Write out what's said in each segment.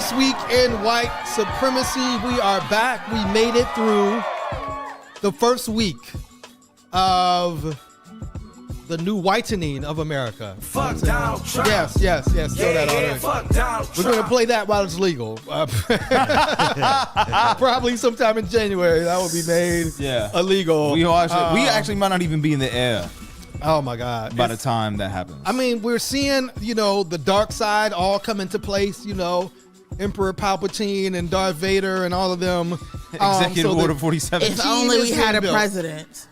This week in White Supremacy, we are back. We made it through the first week of the new whitening of America. Fuck Donald Trump. Yes. Throw that on. Fuck Donald Trump. We're going to play that while it's legal. Probably sometime in January that will be made illegal. We actually might not even be in the air. Oh my God! By the time that happens, I mean, we're seeing the dark side all come into place. Emperor Palpatine and Darth Vader and all of them. Executive Order 47. If only we had a president.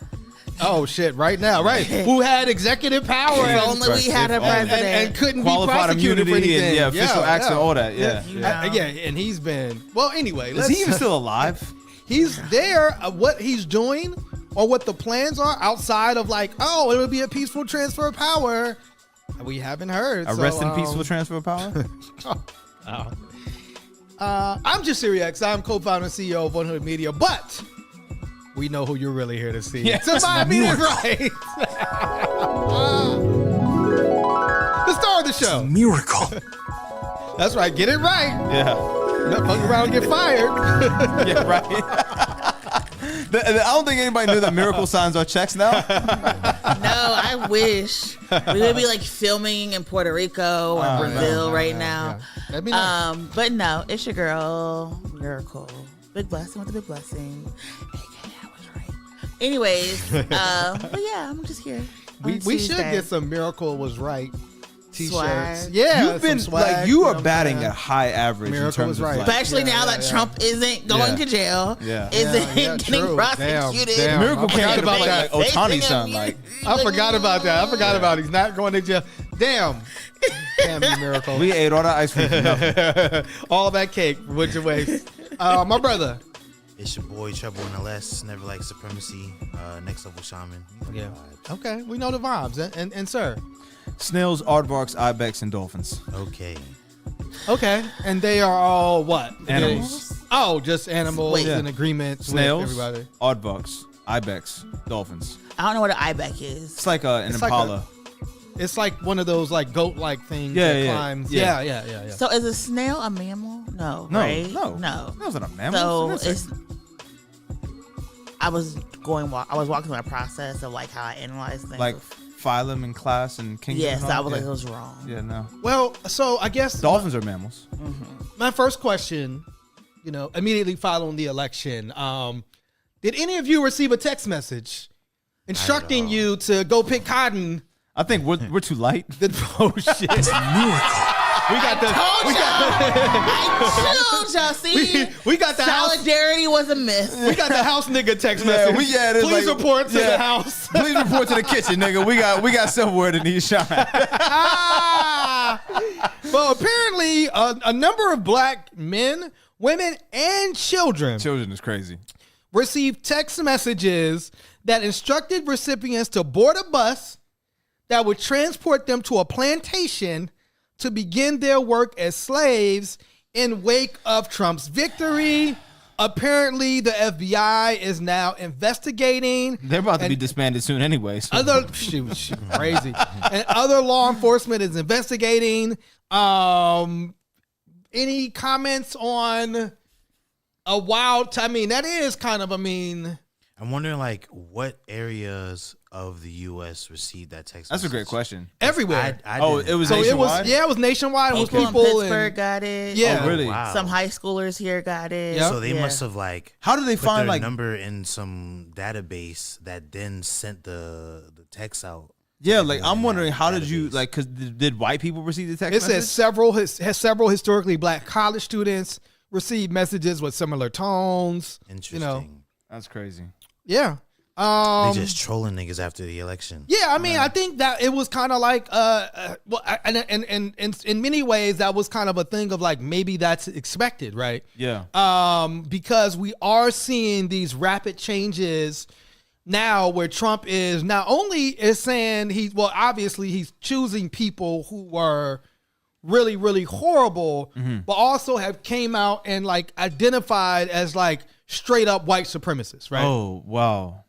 Oh shit! Right now, right? Who had executive power? If only we had a president and couldn't qualified be prosecuted for anything. And, official acts and all that. Yeah. And he's been anyway. Is he even still alive? He's there. What he's doing or what the plans are outside of it would be a peaceful transfer of power. We haven't heard. Arrest and peaceful transfer of power. I'm just Sirius. I'm co-founder and CEO of 100 Media, but we know who you're really here to see. Yes. So I mean it right. The star of the show. It's a miracle. That's right. Get it right. Yeah. Not fuck around and get fired. Yeah, right. I don't think anybody knew that miracle signs are checks now. No, I wish. We would be filming in Puerto Rico or Brazil right now. Yeah. That'd be nice. But no, it's your girl, Miracle. Big blessing with a big blessing. I was right. Anyways, but yeah, I'm just here. We should get some Miracle Was Right t-shirts. Swag. Yeah, You've been swag, you are batting at high average Miracle in terms was of right. Especially now that Trump isn't going to jail, isn't getting true. Prosecuted. Damn. Miracle I forgot came about about that. Otani son. I forgot about that. I forgot about it. He's not going to jail. Damn you, Miracle. We ate all that ice cream for nothing. All that cake. What'd you waste? My brother. It's your boy Trouble in the Less, Never Like Supremacy, Next Level Shaman. Yeah. Okay, we know the vibes. And sir. Snails, aardvarks, ibex, and dolphins. Okay. And they are all what? Animals. Just animals in agreement Snails, with everybody. aardvarks, ibex, dolphins. I don't know what an ibex is. It's like an impala. It's like one of those goat-like things that climbs. Yeah. So is a snail a mammal? No, No, right? no. No. Snail's not a mammal. So I was walking through my process of how I analyze things. Like phylum and class and kingdom. Yes, and all? I was it was wrong. Yeah, no. Well, so I guess Dolphins are mammals. my first question, immediately following the election, did any of you receive a text message instructing you to go pick cotton? I think we're too light. Oh shit! We got the. I told y'all. See, we got the solidarity was a myth. We got the house nigga text message. Please report to the house. Please report to the kitchen, nigga. We got somewhere to need shine. Well, apparently, a number of black men, women, and children Children is crazy. received text messages that instructed recipients to board a bus that would transport them to a plantation to begin their work as slaves in wake of Trump's victory. Apparently, the FBI is now investigating. They're about to be disbanded soon anyway. So. Crazy. And other law enforcement is investigating. Any comments on a wild? That is kind of. I'm wondering, what areas of the U.S. received that text That's message? a great question. Everywhere. It was so nationwide? it was nationwide. It was People people in Pittsburgh got it. Yeah. Oh, really? Wow. Some high schoolers here got it. Yep. So they must have How do they put find their number in some database that then sent the text out. Yeah, I'm wondering how did you because did white people receive the text It message? says several historically black college students received messages with similar tones. Interesting. That's crazy. Yeah. They just trolling niggas after the election. Yeah, I think that it was kind of and in many ways that was kind of a thing of maybe that's expected, right? Yeah. Because we are seeing these rapid changes now where Trump is not only is saying obviously he's choosing people who were really, really horrible, but also have came out and identified as straight up white supremacists, right? Oh, wow.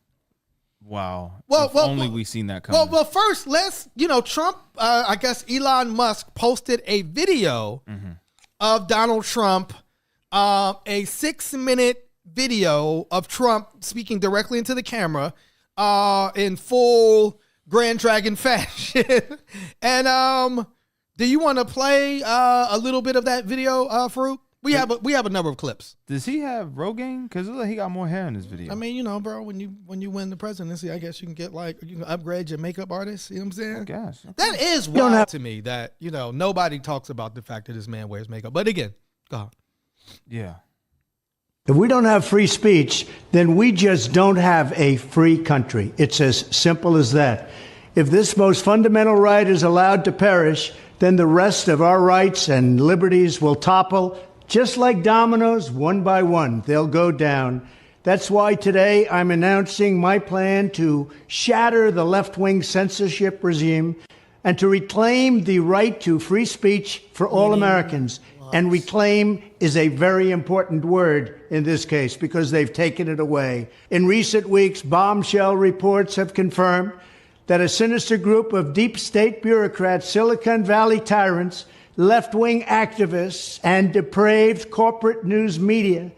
Well, only we seen that coming. Well, first, let's, Trump, I guess Elon Musk posted a video of Donald Trump, a 6-minute video of Trump speaking directly into the camera in full Grand Dragon fashion. And do you want to play a little bit of that video, Farouk? We have a number of clips. Does he have Rogaine? Because he got more hair in this video. I mean, bro, when you win the presidency, I guess you can you can upgrade your makeup artist. You know what I'm saying? I guess. That is wild to me that, nobody talks about the fact that this man wears makeup. But again, go on. Yeah. If we don't have free speech, then we just don't have a free country. It's as simple as that. If this most fundamental right is allowed to perish, then the rest of our rights and liberties will topple. Just like dominoes, one by one, they'll go down. That's why today I'm announcing my plan to shatter the left-wing censorship regime and to reclaim the right to free speech for all Americans. And reclaim is a very important word in this case because they've taken it away. In recent weeks, bombshell reports have confirmed that a sinister group of deep state bureaucrats, Silicon Valley tyrants, left-wing activists, and depraved corporate news media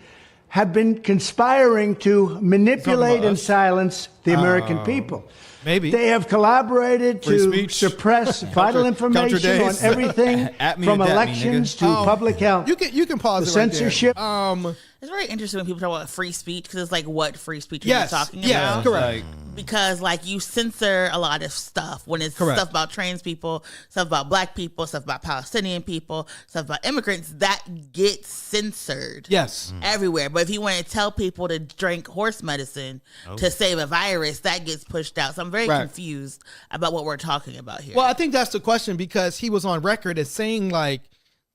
have been conspiring to manipulate and silence the American people. Maybe. They have collaborated to suppress vital information on everything from elections to public health. You can pause the it right censorship. There. It's very interesting when people talk about free speech because it's like what free speech are you talking about? Yes, correct. Because you censor a lot of stuff when it's stuff about trans people, stuff about black people, stuff about Palestinian people, stuff about immigrants, that gets censored. Yes. Everywhere. But if you want to tell people to drink horse medicine to save a virus, that gets pushed out. So I'm very confused about what we're talking about here. Well, I think that's the question because he was on record as saying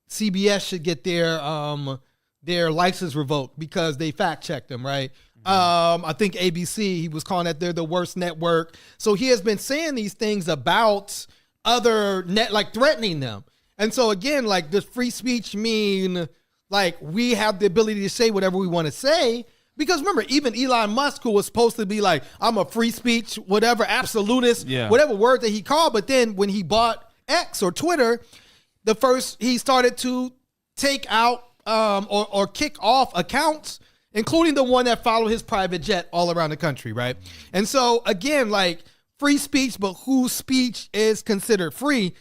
CBS should get their license revoked because they fact checked them, right? I think ABC, he was calling that they're the worst network. So he has been saying these things about other threatening them. And so again, does free speech mean we have the ability to say whatever we want to say? Because remember, even Elon Musk, who was supposed to be I'm a free speech, whatever, absolutist, whatever word that he called. But then when he bought X or Twitter, he started to take out or kick off accounts, including the one that followed his private jet all around the country, right? And so, again, free speech, but whose speech is considered free?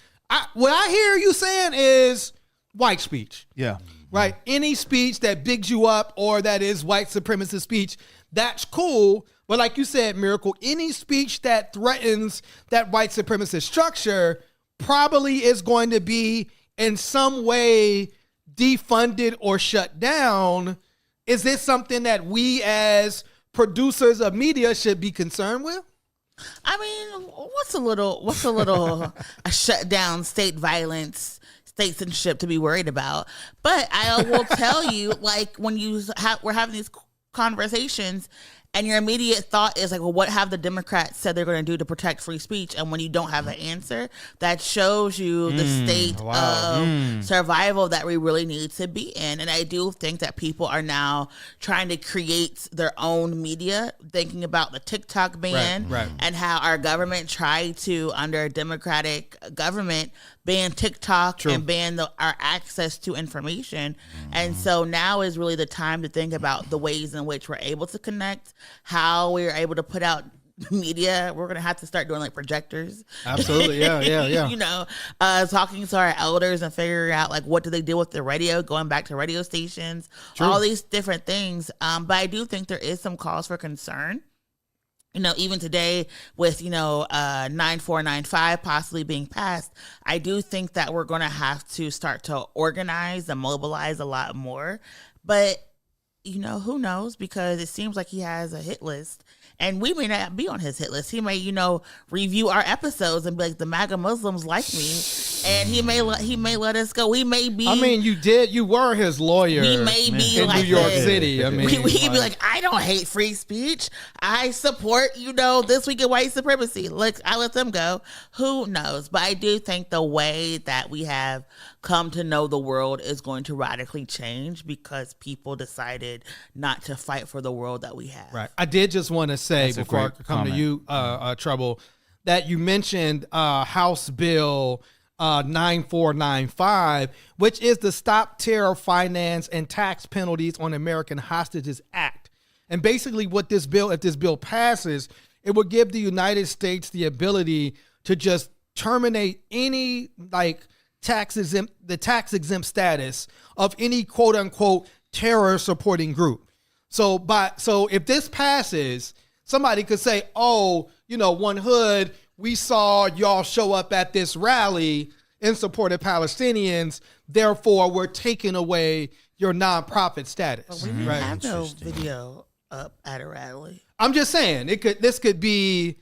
What I hear you saying is white speech. Yeah. Right? Any speech that bigs you up or that is white supremacist speech, that's cool. But like you said, Miracle, any speech that threatens that white supremacist structure probably is going to be in some way defunded or shut down. Is this something that we as producers of media should be concerned with? I mean, what's a shutdown state violence, state censorship to be worried about? But I will tell you, when we're having these conversations and your immediate thought is well, what have the Democrats said they're going to do to protect free speech? And when you don't have an answer, that shows you the state of survival that we really need to be in. And I do think that people are now trying to create their own media, thinking about the TikTok ban and how our government tried to, under a Democratic government, ban TikTok and ban our access to information. And so now is really the time to think about the ways in which we're able to connect, how we're able to put out media. We're going to have to start doing projectors. Absolutely. Yeah. Talking to our elders and figuring out what do they do with the radio, going back to radio stations, all these different things. But I do think there is some cause for concern. Even today with, 9495 possibly being passed, I do think that we're going to have to start to organize and mobilize a lot more. But, who knows? Because it seems like he has a hit list. And we may not be on his hit list. He may, review our episodes and be like, the MAGA Muslims like me. And he may let us go. We may be. I mean, you were his lawyer. We may be in New York City. I mean, we could be I don't hate free speech. I support, This Week in White Supremacy. I let them go. Who knows? But I do think the way that we have come to know the world is going to radically change because people decided not to fight for the world that we have. Right. I did just want to say before I come to you, Trouble, that you mentioned House Bill 9495, which is the Stop Terror Finance and Tax Penalties on American Hostages Act. And basically what this bill, if this bill passes, it would give the United States the ability to just terminate any tax exempt status of any quote unquote terror supporting group. So if this passes, somebody could say, oh, One Hood, we saw y'all show up at this rally in support of Palestinians, therefore we're taking away your nonprofit status. But we didn't have no video up at a rally. I'm just saying this could be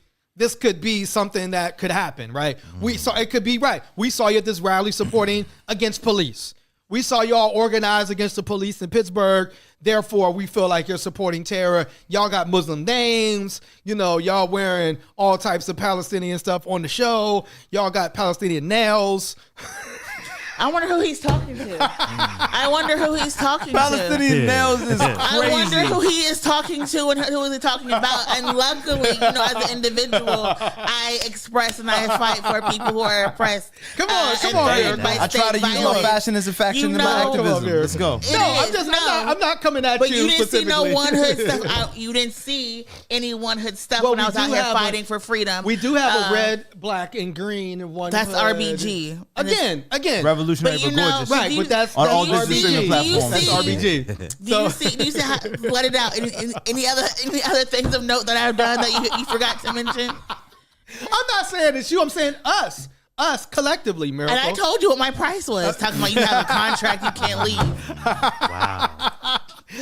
something that could happen, right? We saw you at this rally supporting against police. We saw y'all organize against the police in Pittsburgh. Therefore, we feel like you're supporting terror. Y'all got Muslim names. Y'all wearing all types of Palestinian stuff on the show. Y'all got Palestinian nails. I wonder who he's talking to. I wonder who he's talking Palestinian to. nails is crazy. I wonder who he is talking to and who is he talking about. And luckily, as an individual, I express and I fight for people who are oppressed. Come on, I try to use my fashion as a faction in my activism. Let's go. I'm not coming at but you. But you didn't see no specifically. One Hood stuff. You didn't see any One Hood stuff when I was out here fighting for freedom. We do have a red, black, and green and One That's Hood. RBG. Again. Revolutionary but gorgeous. Right, but that's on all RBG. digital streaming platforms. That's RBG. Do you see how, let it out. Any other things of note that I've done that you forgot to mention? I'm not saying it's you. I'm saying us collectively, Miracle. And I told you what my price was. Talking about you have a contract, you can't leave. Wow.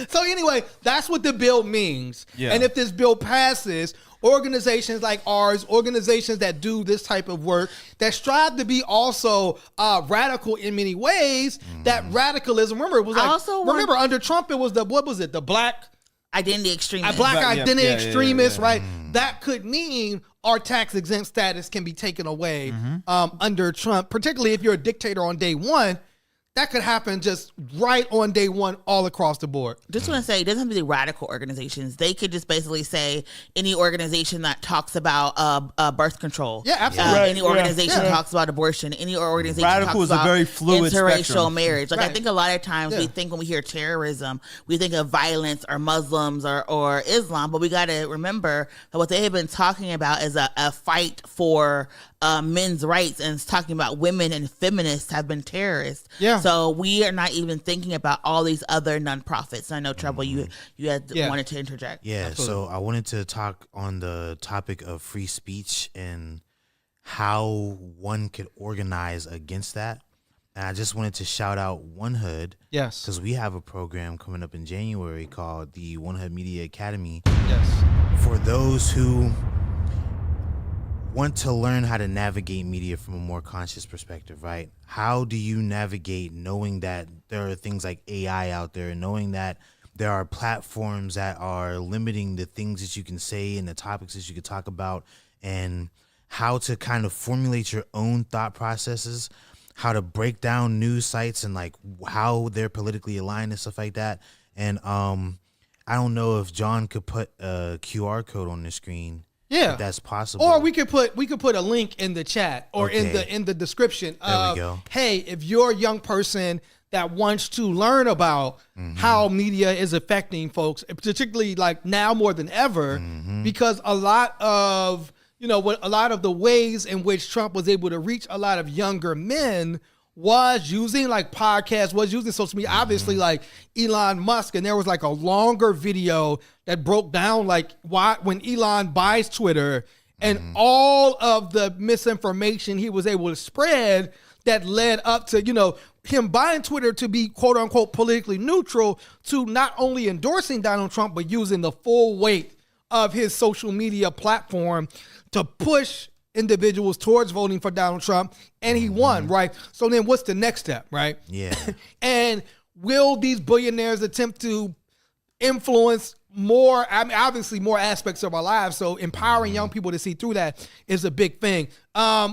So anyway, that's what the bill means. Yeah. And if this bill passes, organizations like ours, organizations that do this type of work, that strive to be also radical in many ways, that radicalism, remember, it was like, under Trump, it was the black identity extremist. Black identity extremist, right? Mm. That could mean our tax exempt status can be taken away under Trump, particularly if you're a dictator on day one. That could happen just right on day one all across the board. Just want to say, it doesn't have to be radical organizations. They could just basically say any organization that talks about birth control. Yeah, absolutely. Any organization talks about abortion. Any organization Radical talks is a about very fluid interracial spectrum. marriage. Like Right. I think a lot of times we think when we hear terrorism, we think of violence or Muslims or Islam, but we got to remember that what they have been talking about is a fight for men's rights, and it's talking about women and feminists have been terrorists. Yeah. So we are not even thinking about all these other nonprofits. I know, Trouble, you had wanted to interject. Yeah, so I wanted to talk on the topic of free speech and how one could organize against that. And I just wanted to shout out One Hood. Yes. Because we have a program coming up in January called the One Hood Media Academy. Yes. For those who want to learn how to navigate media from a more conscious perspective, right? How do you navigate knowing that there are things like AI out there, and knowing that there are platforms that are limiting the things that you can say and the topics that you can talk about, and how to kind of formulate your own thought processes, how to break down news sites and like how they're politically aligned and stuff like that. And I don't know if John could put a QR code on the screen. Yeah, if that's possible. Or we could put a link in the chat or in the description. There we go. Hey, if you're a young person that wants to learn about how media is affecting folks, particularly like now more than ever, because a lot of the ways in which Trump was able to reach a lot of younger men was using like podcasts, was using social media, obviously like Elon Musk. And there was like a longer video that broke down like why when Elon buys Twitter and all of the misinformation he was able to spread that led up to, him buying Twitter to be quote unquote politically neutral, to not only endorsing Donald Trump, but using the full weight of his social media platform to push individuals towards voting for Donald Trump, and he won, right? So then what's the next step, right? Yeah. And will these billionaires attempt to influence more, obviously more aspects of our lives, so empowering young people to see through that is a big thing.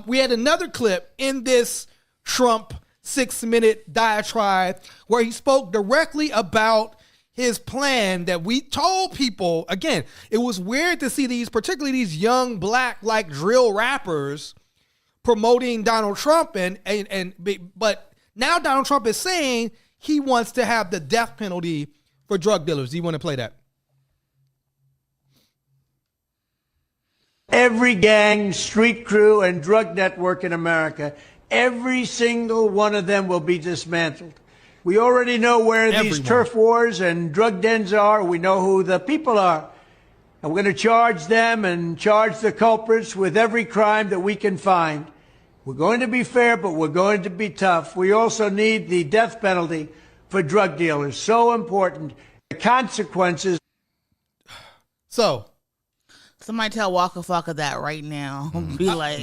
We had another clip in this Trump 6-minute diatribe where he spoke directly about his plan that we told people. Again, it was weird to see these, particularly these young black like drill rappers, promoting Donald Trump but now Donald Trump is saying he wants to have the death penalty for drug dealers. Do you want to play that? Every gang, street crew, and drug network in America, every single one of them will be dismantled. We already know where these turf wars and drug dens are. We know who the people are. And we're going to charge them and charge the culprits with every crime that we can find. We're going to be fair, but we're going to be tough. We also need the death penalty for drug dealers. So important. The consequences. So, somebody tell Waka Flocka that right now. Be like,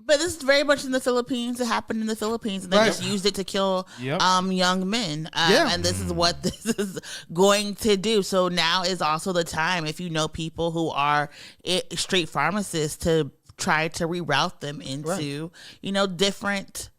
but this is very much in the Philippines. It happened in the Philippines, and they just used it to kill young men. And this is what this is going to do. So now is also the time, if you know people who are street pharmacists, to try to reroute them into different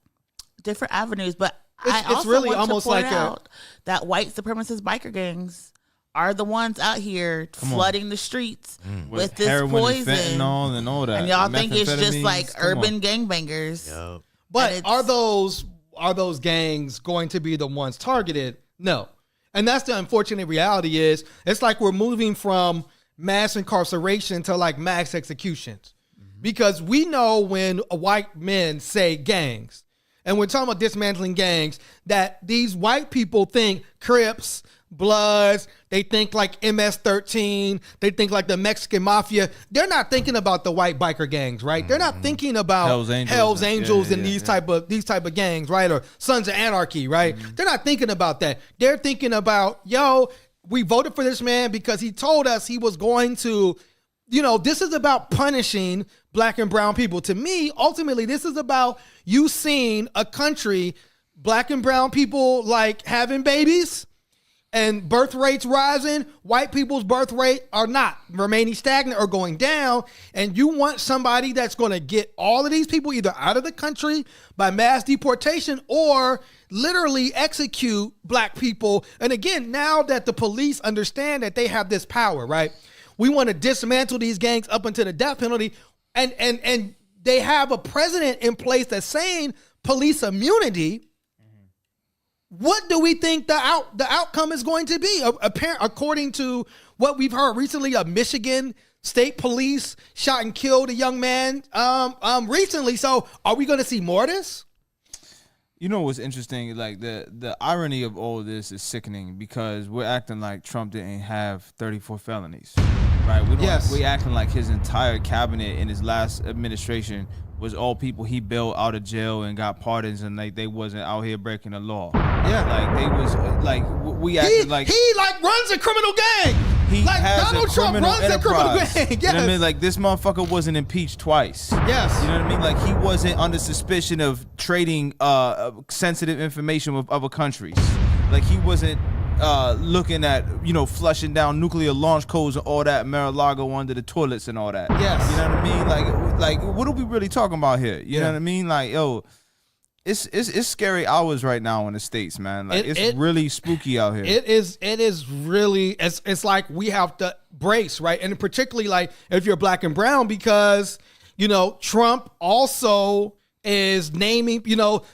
avenues. But I also really want almost to point like out that white supremacist biker gangs are the ones out here flooding the streets with this poison and all that. And y'all think it's just like urban gangbangers. Yep. but are those gangs going to be the ones targeted? No. And that's the unfortunate reality is it's like we're moving from mass incarceration to like mass executions. Because we know when white men say gangs, and we're talking about dismantling gangs, that these white people think Crips, Bloods, they think like MS-13, they think like the Mexican Mafia. They're not thinking about the white biker gangs, right? They're not thinking about Hell's Angels and these type of gangs, right? Or Sons of Anarchy, right? They're not thinking about that. They're thinking about, we voted for this man because he told us he was going to, this is about punishing black and brown people. To me, ultimately, this is about you seeing a country, black and brown people like having babies and birth rates rising, white people's birth rate are not remaining stagnant or going down. And you want somebody that's going to get all of these people either out of the country by mass deportation or literally execute black people. And again, now that the police understand that they have this power, right? We want to dismantle these gangs up into the death penalty. And they have a president in place that's saying police immunity. What do we think the outcome is going to be? According to what we've heard recently, a Michigan State Police shot and killed a young man recently. So are we going to see more of this? You know what's interesting? Like the irony of all of this is sickening because we're acting like Trump didn't have 34 felonies, right? We acting like his entire cabinet in his last administration was all people he bailed out of jail and got pardons, and like they wasn't out here breaking the law. Yeah, like they was like we acted like he like runs a criminal gang. He like has Donald Trump runs a criminal gang. Yes. You know what I mean? Like this motherfucker wasn't impeached twice. Yes. You know what I mean? Like he wasn't under suspicion of trading sensitive information with other countries. Like he wasn't looking at, flushing down nuclear launch codes and all that Mar-a-Lago under the toilets and all that. Yes. You know what I mean? Like what are we really talking about here? You know what I mean? Like, it's scary hours right now in the States, man. Like it's really spooky out here. It is really it's like we have to brace, right? And particularly like if you're black and brown, because Trump also is naming,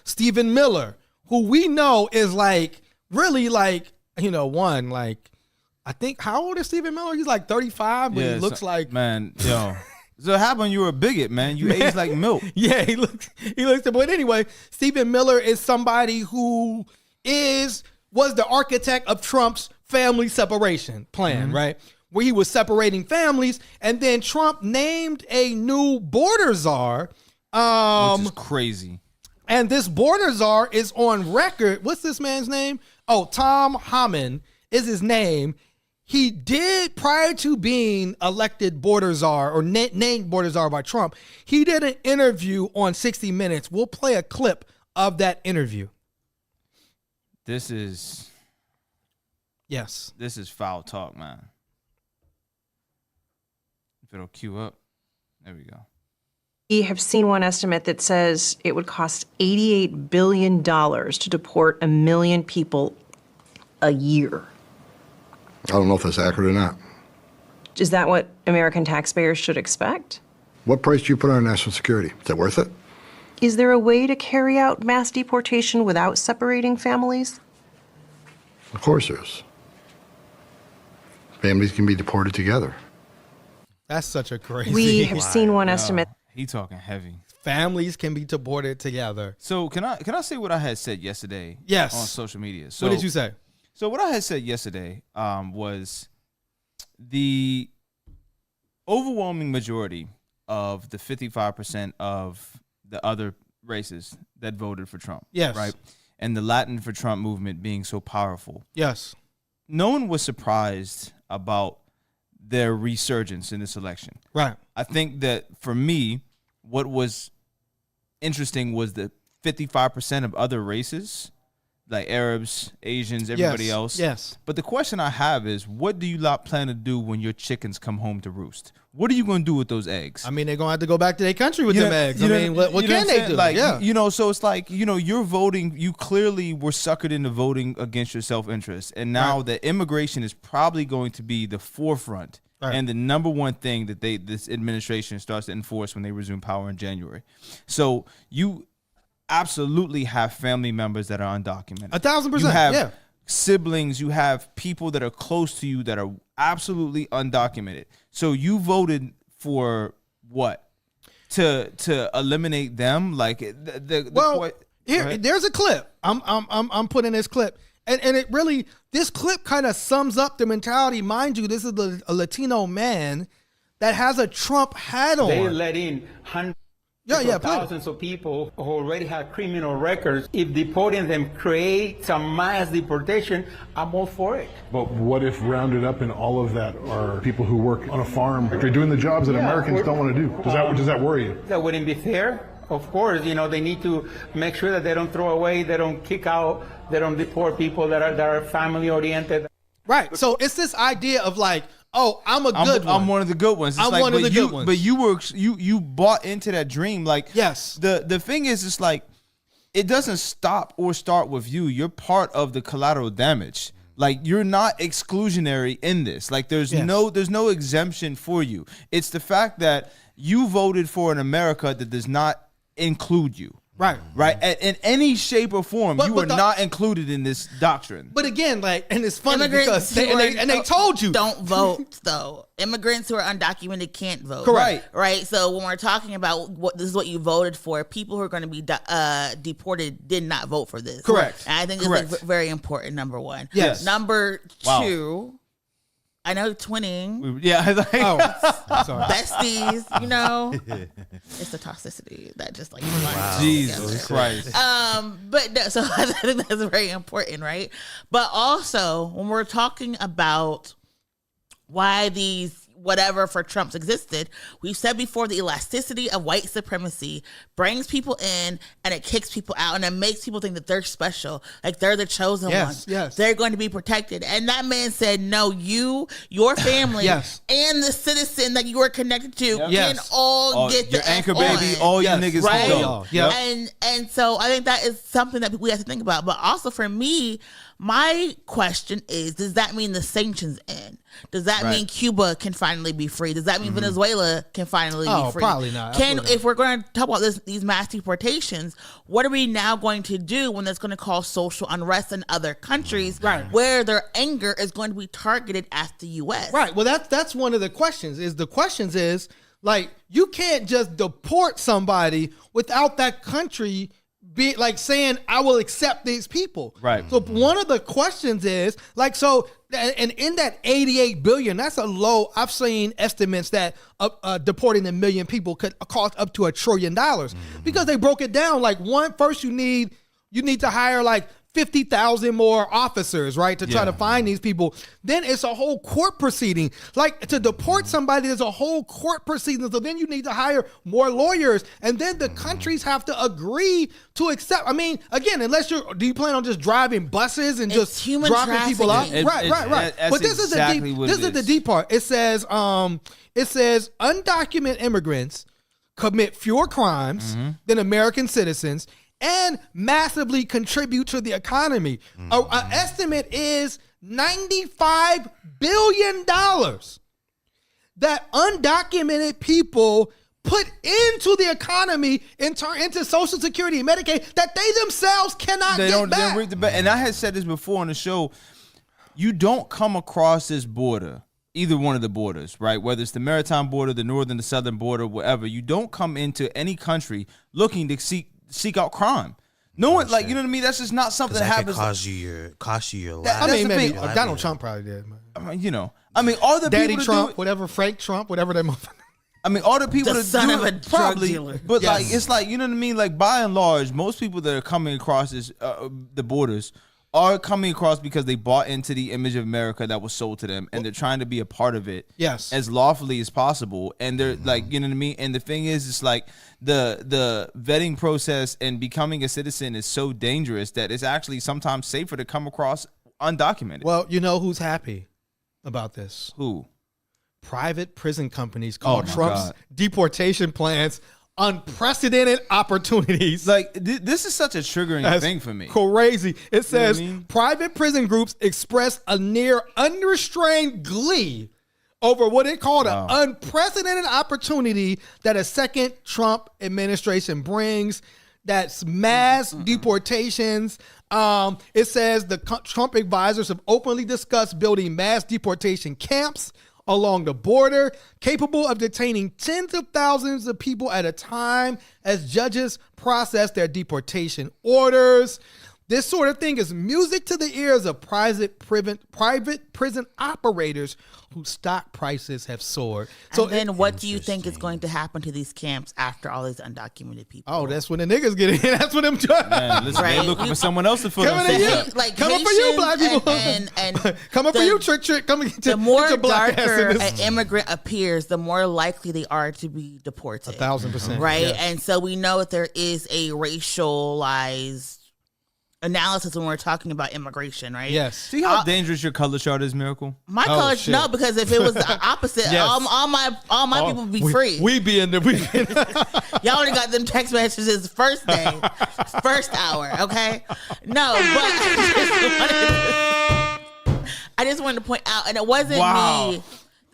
Stephen Miller, who we know is like really like I think, how old is Stephen Miller? He's like 35, but he looks like... Man, So how about you were a bigot, man? You age like milk. Yeah, he looks. But anyway, Stephen Miller is somebody who was the architect of Trump's family separation plan, right? Where he was separating families, and then Trump named a new border czar. Which is crazy. And this border czar is on record. What's this man's name? Oh, Tom Homan is his name. He did, prior to being elected border czar or named border czar by Trump, he did an interview on 60 Minutes. We'll play a clip of that interview. This is foul talk, man. If it'll queue up. There we go. We have seen one estimate that says it would cost $88 billion to deport 1 million people a year. I don't know if that's accurate or not. Is that what American taxpayers should expect? What price do you put on national security? Is that worth it? Is there a way to carry out mass deportation without separating families? Of course there is. Families can be deported together. That's such a crazy. We have seen one estimate. He talking heavy. Families can be deported together. So can I say what I had said yesterday? Yes. On social media. So what did you say? So what I had said yesterday was the overwhelming majority of the 55% of the other races that voted for Trump. Yes. Right. And the Latin for Trump movement being so powerful. Yes. No one was surprised about their resurgence in this election. Right. I think that for me, what was interesting was the 55% of other races, like Arabs, Asians, everybody else. Yes. But the question I have is, what do you lot plan to do when your chickens come home to roost? What are you going to do with those eggs? I mean, they're going to have to go back to their country with them eggs. What can they do? Like, so it's like, you're voting. You clearly were suckered into voting against your self-interest. And now that immigration is probably going to be the forefront and the number one thing that this administration starts to enforce when they resume power in January. So you absolutely have family members that are undocumented. 1,000%. You have siblings, you have people that are close to you that are absolutely undocumented. So you voted for what? To eliminate them? Like there's a clip. I'm putting this clip. And it really, this clip kind of sums up the mentality. Mind you, this is a Latino man that has a Trump hat on. They let in hundreds thousands of people who already have criminal records. If deporting them creates a mass deportation, I'm all for it. But what if rounded up in all of that are people who work on a farm? They're doing the jobs that Americans don't want to do. Does that worry you? That wouldn't be fair. Of course, they need to make sure that they don't throw away, they don't kick out, they don't deport people that are family oriented. Right. So it's this idea of like, oh, I'm one. I'm one of the good ones. I'm one of the good ones. But you bought into that dream. Like, yes. The thing is, it's like, it doesn't stop or start with you. You're part of the collateral damage. Like, you're not exclusionary in this. Like, there's no exemption for you. It's the fact that you voted for an America that does not include you. Right. In any shape or form, you are not included in this doctrine. But again, and it's funny because they told you don't vote though. Immigrants who are undocumented can't vote. Correct. Right. So when we're talking about this is what you voted for, people who are going to be deported did not vote for this. Correct. And I think this is very important. Number one. Yes. Number two. I know twinning. Yeah. Sorry. Besties, it's the toxicity that just Jesus Christ. So I think that's very important, right? But also when we're talking about why these whatever for Trump's existed, we've said before the elasticity of white supremacy brings people in and it kicks people out and it makes people think that they're special, like they're the chosen ones. Yes. They're going to be protected. And that man said, no, your family and the citizen that you are connected to can all get your the anchor F baby, on. all your niggas right? can go. Yep. And so I think that is something that we have to think about. But also for me, my question is, does that mean the sanctions end? Does that mean Cuba can finally be free? Does that mean Venezuela can finally be free? Probably not. If we're going to talk about these mass deportations, what are we now going to do when that's going to cause social unrest in other countries where their anger is going to be targeted at the U.S.? Right. Well, that's one of the questions. Like, you can't just deport somebody without that country be like saying, I will accept these people. Right. So one of the questions is and in that 88 billion, that's a low. I've seen estimates that deporting 1 million people could cost up to $1 trillion because they broke it down. Like first you need to hire 50,000 more officers, right, to try to find these people. Then it's a whole court proceeding. Like, to deport somebody, there's a whole court proceeding. So then you need to hire more lawyers. And then the countries have to agree to accept. I mean, again, do you plan on just driving buses and just dropping people off? Right. But this is the deep part. It says undocumented immigrants commit fewer crimes than American citizens and massively contribute to the economy. An estimate is $95 billion that undocumented people put into the economy into Social Security and Medicaid that they themselves cannot get back. And I had said this before on the show. You don't come across this border, either one of the borders, right? Whether it's the maritime border, the northern, the southern border, whatever. You don't come into any country looking to seek out crime. No one, like, you know what I mean? That's just not something that happens. Cost you your life. I mean, maybe Donald Trump probably did. I mean, you know, all the Daddy people Trump, whatever, Frank Trump, whatever they motherfucker. I mean, all the people The that son do of a it, drug probably, dealer. but Yes. like it's like, you know what I mean? Like by and large, most people that are coming across this the borders are coming across because they bought into the image of America that was sold to them, and they're trying to be a part of it, yes, as lawfully as possible. And they're like, you know what I mean? And the thing is, it's like the vetting process and becoming a citizen is so dangerous that it's actually sometimes safer to come across undocumented. Well, you know who's happy about this? Who? Private prison companies called my Trump's God. deportation plans unprecedented opportunities. Like this is such a triggering That's thing for me. Crazy. It says what I mean? private prison groups express a near unrestrained glee over what it called an unprecedented opportunity that a second Trump administration brings. That's mass deportations. It says the Trump advisors have openly discussed building mass deportation camps along the border, capable of detaining tens of thousands of people at a time as judges process their deportation orders. This sort of thing is music to the ears of private prison operators whose stock prices have soared. So then what do you think is going to happen to these camps after all these undocumented people? Oh, that's when the niggas get in. That's when them Man, listen, they're looking for someone else to fill Coming them to you. seats up. Like Coming for you, black people. And coming for you, trick. Coming the more your black ass darker in this. an immigrant appears, the more likely they are to be deported. 1,000%. Right? Yes. And so we know that there is a racialized analysis when we're talking about immigration, right? Yes. See how dangerous your color chart is, Miracle? My color, shit. no, because if it was the opposite, Yes. all my people would be free. We be in the Y'all already got them text messages first day, first hour, okay? No, but I just wanted to point out, and it wasn't me.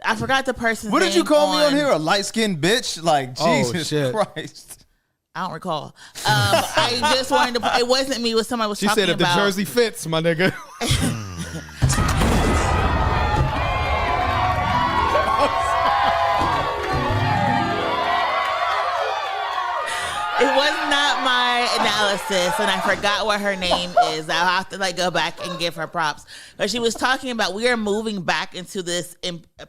I forgot the person's What name. did you call me on here? A light-skinned bitch? Like, Jesus shit. Christ. I don't recall. I just wanted to. It wasn't me. It was somebody was She talking said if about. the jersey fits, my nigga. It was not my analysis, and I forgot what her name is. I'll have to go back and give her props. But she was talking about we are moving back into this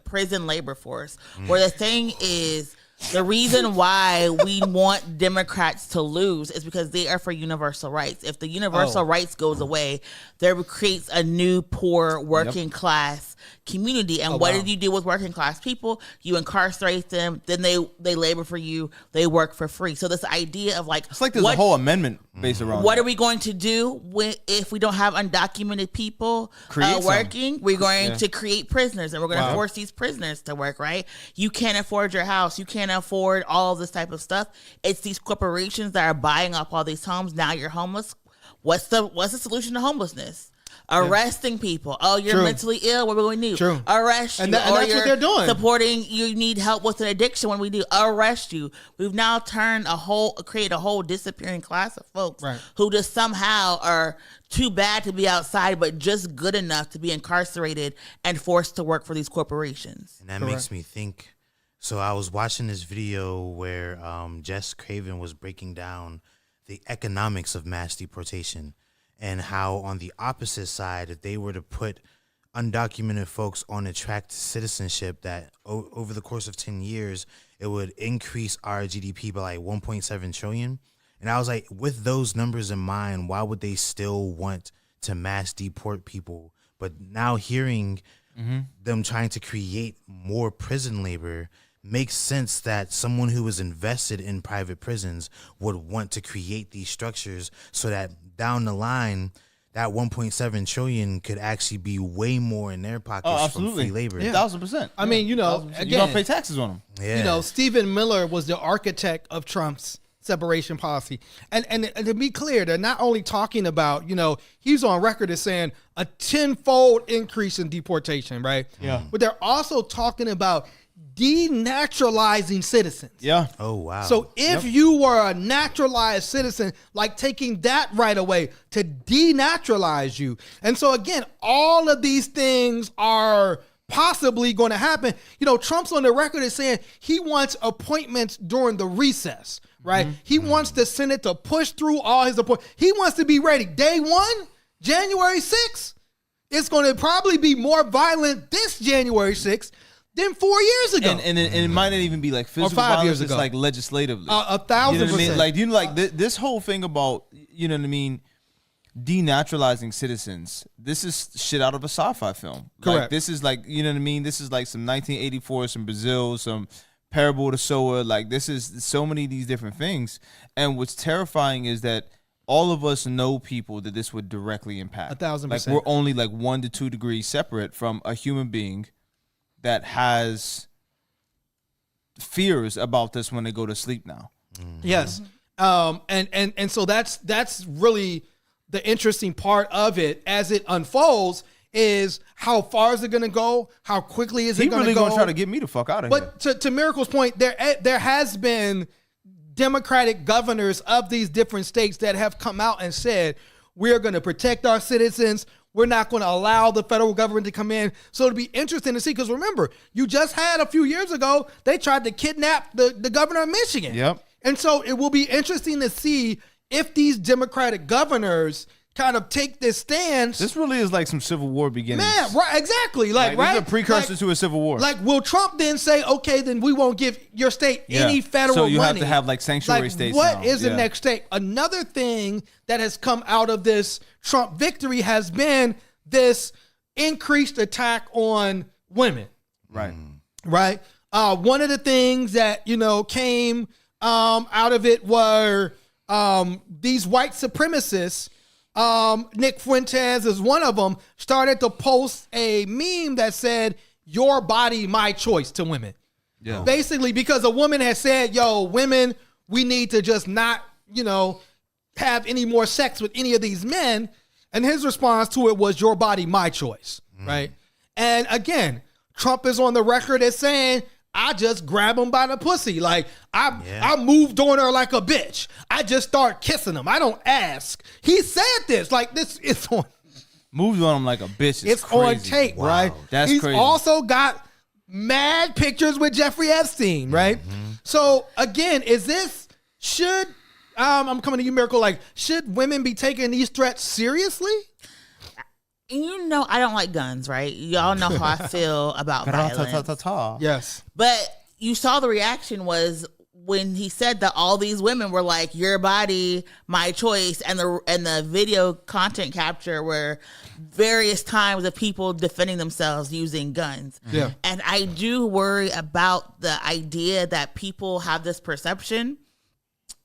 prison labor force, where the thing is. The reason why we want Democrats to lose is because they are for universal rights. If the universal rights goes away, there creates a new poor working class community. And what did you do with working class people? You incarcerate them, then they labor for you, they work for free. So this idea of It's like there's a whole amendment based around what that. are we going to do if we don't have undocumented people working? We're going to create prisoners, and we're going to force these prisoners to work, right? You can't afford your house. You can't afford all this type of stuff. It's these corporations that are buying up all these homes. Now you're homeless. What's the solution to homelessness? Arresting people. Oh, you're mentally ill. What are we going to do? True. Arrest you. And that's what they're doing. Supporting you need help with an addiction. When we do arrest you, we've now created a whole disappearing class of folks who just somehow are too bad to be outside, but just good enough to be incarcerated and forced to work for these corporations. And that makes me think. So I was watching this video where Jess Craven was breaking down the economics of mass deportation and how on the opposite side, if they were to put undocumented folks on a track to citizenship, that over the course of 10 years, it would increase our GDP by like 1.7 trillion. And I was like, with those numbers in mind, why would they still want to mass deport people? But now hearing them trying to create more prison labor makes sense that someone who is invested in private prisons would want to create these structures so that down the line, that 1.7 trillion could actually be way more in their pockets from free labor. 1,000%. I mean, you know, you again, don't pay taxes on them. Yeah. you know, Stephen Miller was the architect of Trump's separation policy. And to be clear, they're not only talking about, you know, he's on record as saying a 10-fold increase in deportation, right? Yeah. But they're also talking about denaturalizing citizens. Yeah. Oh, wow. So if you were a naturalized citizen, like taking that right away to denaturalize you. And so again, all of these things are possibly going to happen. You know, Trump's on the record as saying he wants appointments during the recess, right? He wants the Senate to push through all his appointments. He wants to be ready. Day one, January 6th, it's going to probably be more violent this January 6th than 4 years ago. And it might not even be like physical 5 violence, years it's ago. like legislatively. 1,000%. You know what I mean? Like, this whole thing about, you know what I mean, denaturalizing citizens. This is shit out of a sci-fi film. Correct. Like, this is like, you know what I mean? This is like some 1984, some Brazil, some Parable to Soa. Like, this is so many of these different things. And what's terrifying is that all of us know people that this would directly impact. 1,000%. Like, we're only like 1 to 2 degrees separate from a human being that has fears about this when they go to sleep now. Yes. And so that's really the interesting part of it as it unfolds is how far is it going to go? How quickly is it going to go? He really going to try to get me the fuck out of here. But to Miracle's point, there has been Democratic governors of these different states that have come out and said, we're going to protect our citizens. We're not going to allow the federal government to come in. So it'll be interesting to see, because remember, you just had a few years ago, they tried to kidnap the governor of Michigan. Yep. And so it will be interesting to see if these Democratic governors kind of take this stance. This really is like some Civil War beginnings. Man, right, exactly. Like, this right? is a precursor to a Civil War. Like, will Trump then say, okay, then we won't give your state any federal money? So you have to have like sanctuary states What now. is the next state? Another thing that has come out of this Trump victory has been this increased attack on women. Right. Right. One of the things that, came out of it were these white supremacists. Nick Fuentes is one of them, started to post a meme that said, "Your body, my choice" to women. Yeah. Basically, because a woman has said, yo, women, we need to just not, have any more sex with any of these men. And his response to it was, "Your body, my choice." Right. And again, Trump is on the record as saying, I just grab him by the pussy. Like, I moved on her like a bitch. I just start kissing him. I don't ask. He said this. Like, this is on. Moved on him like a bitch. It's crazy. on tape, right? That's He's crazy. also got mad pictures with Jeffrey Epstein, right? So, again, I'm coming to you, Miracle, like, should women be taking these threats seriously? I don't like guns, right? Y'all know how I feel about violence. Yes. But you saw the reaction was when he said that all these women were like, "Your body, my choice," and the video content capture were various times of people defending themselves using guns. Yeah. And I do worry about the idea that people have this perception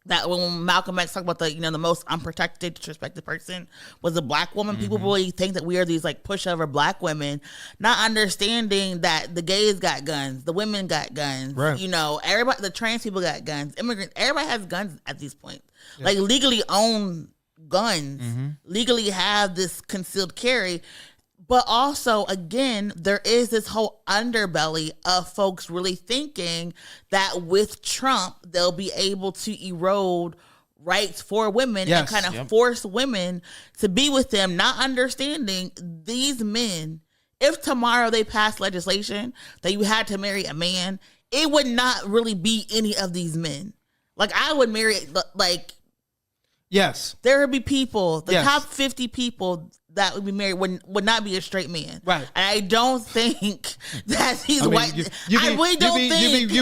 that when Malcolm X talked about the most unprotected, disrespected person was a black woman, people really think that we are these like pushover black women, not understanding that the gays got guns, the women got guns, right. Everybody, the trans people got guns, immigrants, everybody has guns at this point. Yeah. Like legally own guns, legally have this concealed carry. But also, again, there is this whole underbelly of folks really thinking that with Trump, they'll be able to erode rights for women and kind of force women to be with them, not understanding these men. If tomorrow they pass legislation that you had to marry a man, it would not really be any of these men. Like, I would marry, like... Yes. There would be people, the top 50 people that would be married would not be a straight man. Right. And I don't think that he's white. You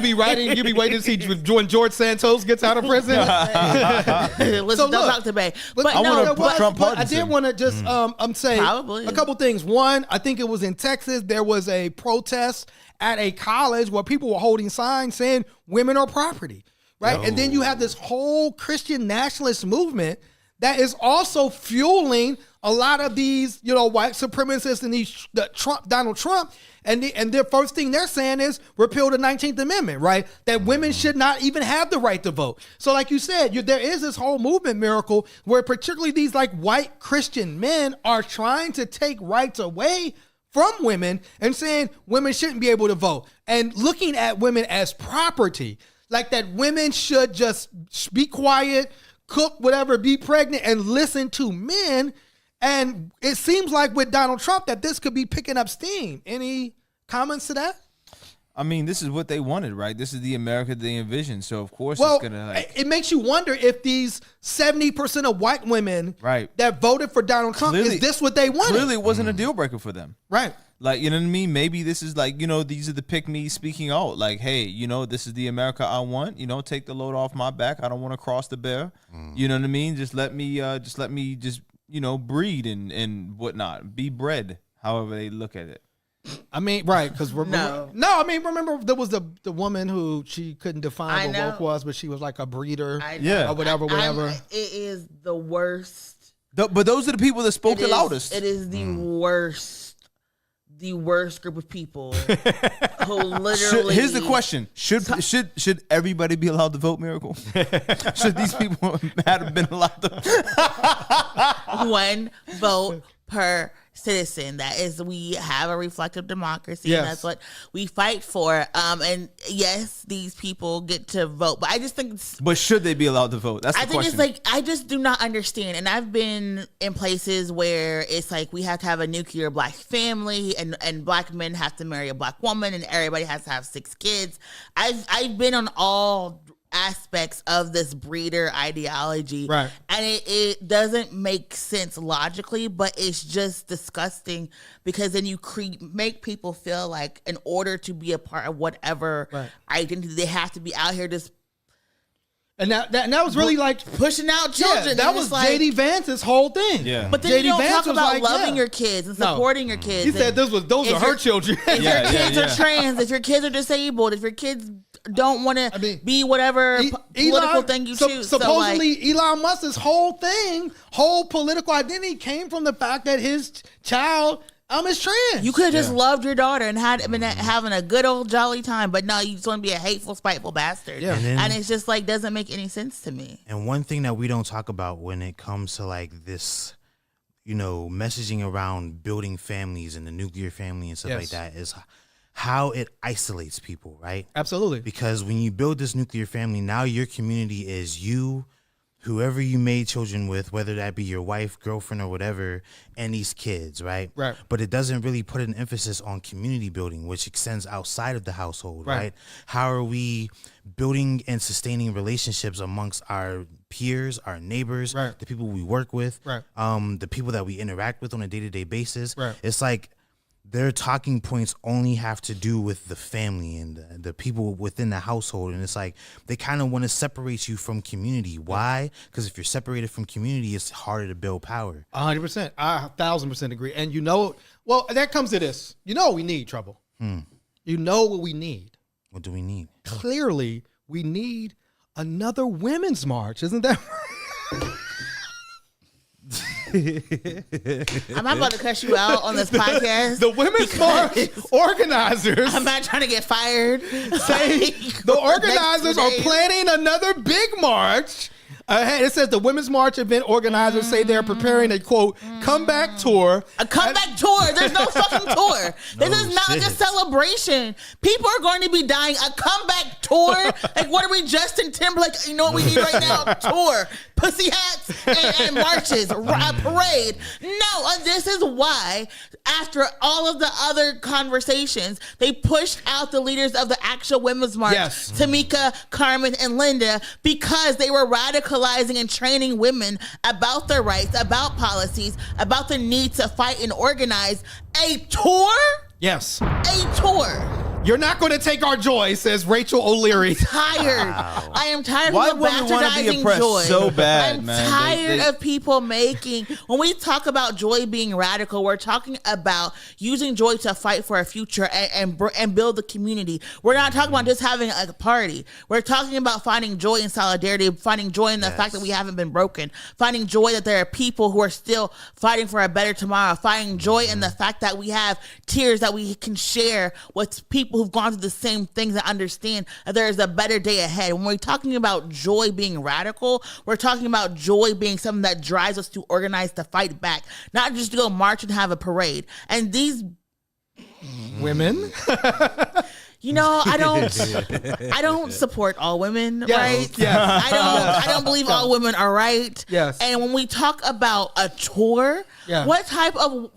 be waiting to see when George Santos gets out of prison. Listen, don't talk to me. But I did want to just say probably a couple things. One, I think it was in Texas. There was a protest at a college where people were holding signs saying women are property. Right. And then you have this whole Christian nationalist movement that is also fueling a lot of these, white supremacists and Donald Trump. And their first thing they're saying is repeal the 19th Amendment, right? That women should not even have the right to vote. So like you said, there is this whole movement, Miracle, where particularly these like white Christian men are trying to take rights away from women and saying women shouldn't be able to vote and looking at women as property, like that women should just be quiet, cook, whatever, be pregnant, and listen to men. And it seems like with Donald Trump that this could be picking up steam. Any comments to that? I mean, this is what they wanted, right? This is the America they envisioned. So, of course, it's going to it makes you wonder if these 70% of white women that voted for Donald Trump, is this what they wanted? Clearly, it wasn't a deal breaker for them. Right. Like, you know what I mean? Maybe this is like, you know, these are the pick-me speaking out. Like, hey, you know, this is the America I want. You know, take the load off my back. I don't want to cross the bear. You know what I mean? Just let me, you know, breed and whatnot. Be bred, however they look at it. I mean, right, because I mean, remember there was the woman who she couldn't define what woke was, but she was like a breeder, or whatever. It is the worst. But those are the people that spoke the loudest. It is the worst group of people who literally. Here's the question: Should everybody be allowed to vote, Miracle? Should these people have been allowed to? One vote per citizen. That is, we have a reflective democracy, and that's what we fight for. And yes, these people get to vote, but I just think. But should they be allowed to vote? That's the question. I think it's like, I just do not understand. And I've been in places where it's like we have to have a nuclear black family, and black men have to marry a black woman, and everybody has to have 6 kids. I've been on all aspects of this breeder ideology, right? And it doesn't make sense logically, but it's just disgusting because then you make people feel like in order to be a part of whatever identity, they have to be out here just. And that was really like pushing out children. Yeah, that was like, J.D. Vance's whole thing. Yeah, but then you don't talk about loving your kids and supporting your kids. He said those are her children. If your kids are trans, if your kids are disabled, if your kids don't want to be whatever political thing you choose. Supposedly, Elon Musk's whole political identity came from the fact that his child is trans. You could have just loved your daughter and been having a good old jolly time, but no, you just want to be a hateful, spiteful bastard. Yeah. And it's just like, doesn't make any sense to me. And one thing that we don't talk about when it comes to like this, you know, messaging around building families and the nuclear family and stuff like that is how it isolates people, right? Absolutely. Because when you build this nuclear family, now your community is you, whoever you made children with, whether that be your wife, girlfriend, or whatever, and these kids, right? Right. But it doesn't really put an emphasis on community building, which extends outside of the household, right? How are we building and sustaining relationships amongst our peers, our neighbors, the people we work with, the people that we interact with on a day-to-day basis? It's like their talking points only have to do with the family and the people within the household. And it's like they kind of want to separate you from community. Why? Because if you're separated from community, it's harder to build power. 100%. I 1,000% agree. And you know, well, that comes to this. You know what we need, Trouble. You know what we need. What do we need? Clearly, we need another women's march. Isn't that right? I'm not about to cuss you out on this podcast. The Women's March organizers. I'm not trying to get fired. Say the organizers are planning another big march. It says the Women's March event organizers say they're preparing a, quote, comeback tour. A comeback tour? There's no fucking tour. This is not a celebration. People are going to be dying. A comeback tour? Like, what are we, Justin Timberlake? You know what we need right now? Tour. Pussy hats and marches. A parade. No, this is why, after all of the other conversations, they pushed out the leaders of the actual Women's March, Tamika, Carmen, and Linda, because they were radicalizing and training women about their rights, about policies, about the need to fight and organize. A tour? Yes. A tour. You're not going to take our joy, says Rachel O'Leary. I'm tired. Wow. I am tired of bastardizing joy. So bad, I'm tired of people making. When we talk about joy being radical, we're talking about using joy to fight for a future and build the community. We're not talking about just having a party. We're talking about finding joy in solidarity, finding joy in the fact that we haven't been broken, finding joy that there are people who are still fighting for a better tomorrow, finding joy in the fact that we have tears that we can share with people who've gone through the same things and understand that there is a better day ahead. When we're talking about joy being radical, we're talking about joy being something that drives us to organize, to fight back, not just to go march and have a parade. And these Women. You know, I don't support all women, right? Yes. I don't believe all women are right. Yes. And when we talk about a tour, what type of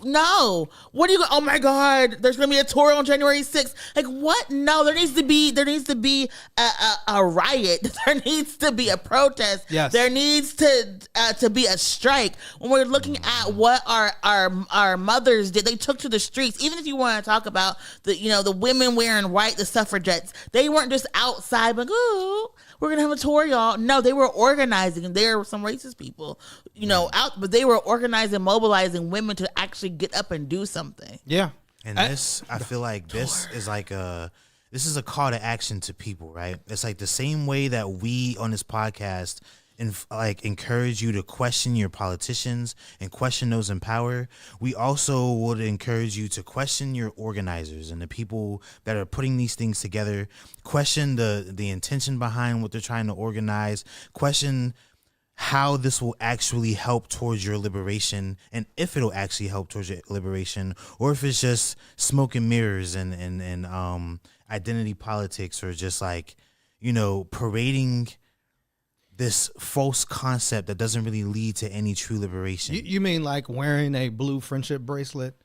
what do you go, oh my God, there's gonna be a tour on January 6th. Like what? No, there needs to be a riot. There needs to be a protest. Yes. There needs to be a strike. When we're looking at what our mothers did, they took to the streets. Even if you want to talk about the women wearing white, the suffragettes, they weren't just outside like, oh, we're gonna have a tour, y'all. No, they were organizing, and there were some racist people, but they were organizing, mobilizing women to actually get up and do something. Yeah. And I feel like this is a call to action to people, right? It's like the same way that we on this podcast encourage you to question your politicians and question those in power. We also would encourage you to question your organizers and the people that are putting these things together. Question the intention behind what they're trying to organize. Question how this will actually help towards your liberation, and if it'll actually help towards your liberation, or if it's just smoke and mirrors and identity politics, or just parading this false concept that doesn't really lead to any true liberation. You mean like wearing a blue friendship bracelet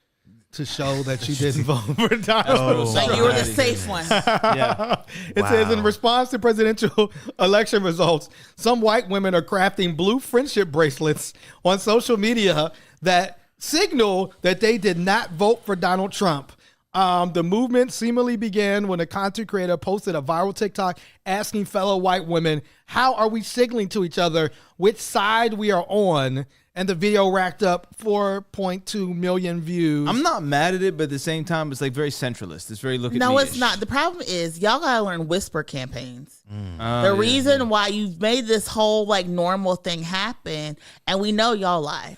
to show that you didn't vote for Donald Trump? You were the safe one. Yeah. It says, in response to presidential election results, some white women are crafting blue friendship bracelets on social media that signal that they did not vote for Donald Trump. The movement seemingly began when a content creator posted a viral TikTok asking fellow white women, how are we signaling to each other which side we are on? And the video racked up 4.2 million views. I'm not mad at it, but at the same time, it's very centralist. It's very look at me. No, it's not. The problem is y'all gotta learn whisper campaigns. The reason why you've made this whole normal thing happen, and we know y'all lie.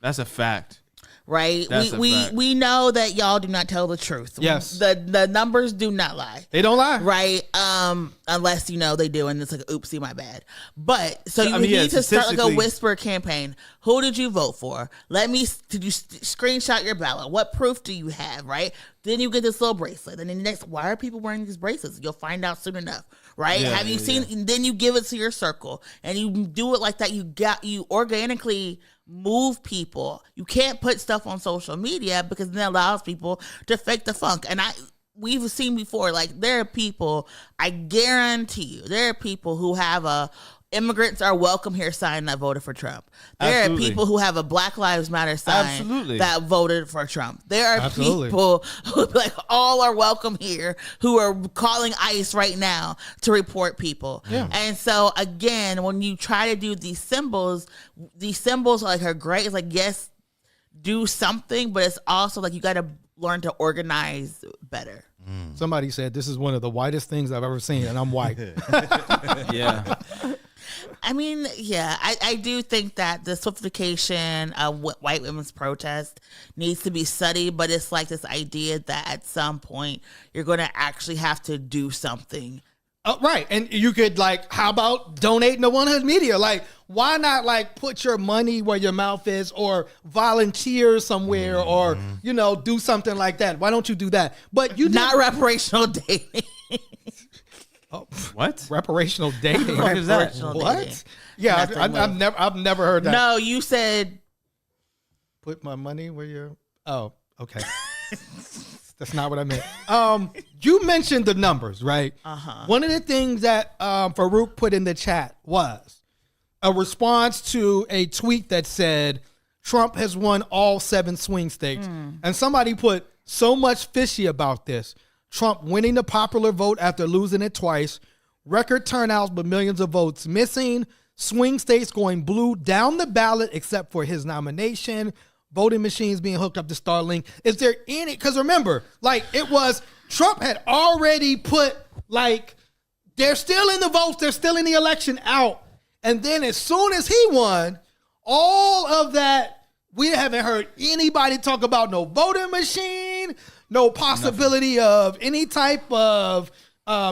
That's a fact. Right? We know that y'all do not tell the truth. Yes. The numbers do not lie. They don't lie. Right? Unless they do, and it's oopsie, my bad. But so you need to start a whisper campaign. Who did you vote for? Did you screenshot your ballot? What proof do you have? Right? Then you get this little bracelet. And then next, why are people wearing these bracelets? You'll find out soon enough. Right? Have you seen? And then you give it to your circle, and you do it like that. You organically move people. You can't put stuff on social media because then it allows people to fake the funk. And we've seen before, there are people, I guarantee you, there are people who have immigrants are welcome here sign that voted for Trump. There are people who have a Black Lives Matter sign that voted for Trump. There are people who all are welcome here who are calling ICE right now to report people. Yeah. And so again, when you try to do these symbols are great. It's yes, do something, but it's also you got to learn to organize better. Somebody said this is one of the whitest things I've ever seen, and I'm white. Yeah. I mean, yeah, I do think that the Swiftification of white women's protest needs to be studied, but it's this idea that at some point you're going to actually have to do something. Right. And you could how about donating to 100 Media? Why not put your money where your mouth is, or volunteer somewhere, or, do something like that? Why don't you do that? But you not reparational dating. Oh, what? Reparational dating? What is that? What? Dating. Yeah, I've never heard that. No, you said put my money where your. Oh, okay. That's not what I meant. You mentioned the numbers, right? Uh-huh. One of the things that Farouk put in the chat was a response to a tweet that said Trump has won all 7 swing states. And somebody put so much fishy about this. Trump winning the popular vote after losing it twice. Record turnouts, but millions of votes missing. Swing states going blue down the ballot except for his nomination. Voting machines being hooked up to Starlink. Is there any, because remember, it was, Trump had already put, they're still in the votes, they're still in the election out. And then as soon as he won, all of that, we haven't heard anybody talk about no voting machine, no possibility of any type of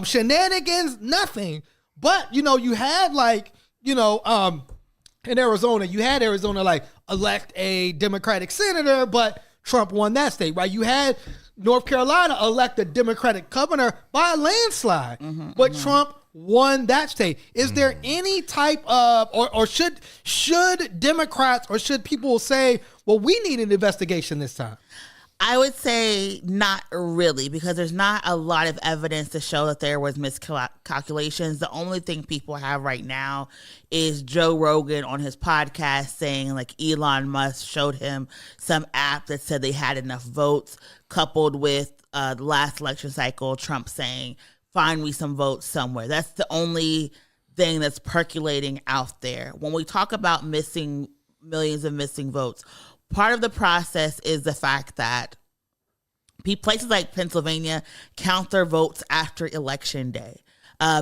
shenanigans, nothing. But, you had in Arizona, elect a Democratic senator, but Trump won that state, right? You had, North Carolina elect a Democratic governor by a landslide, but Trump won that state. Is there any type of, or should Democrats or should people say, well, we need an investigation this time? I would say not really, because there's not a lot of evidence to show that there was miscalculations. The only thing people have right now is Joe Rogan on his podcast saying like Elon Musk showed him some app that said they had enough votes, coupled with the last election cycle, Trump saying, find me some votes somewhere. That's the only thing that's percolating out there. When we talk about millions of missing votes, part of the process is the fact that places like Pennsylvania count their votes after Election Day.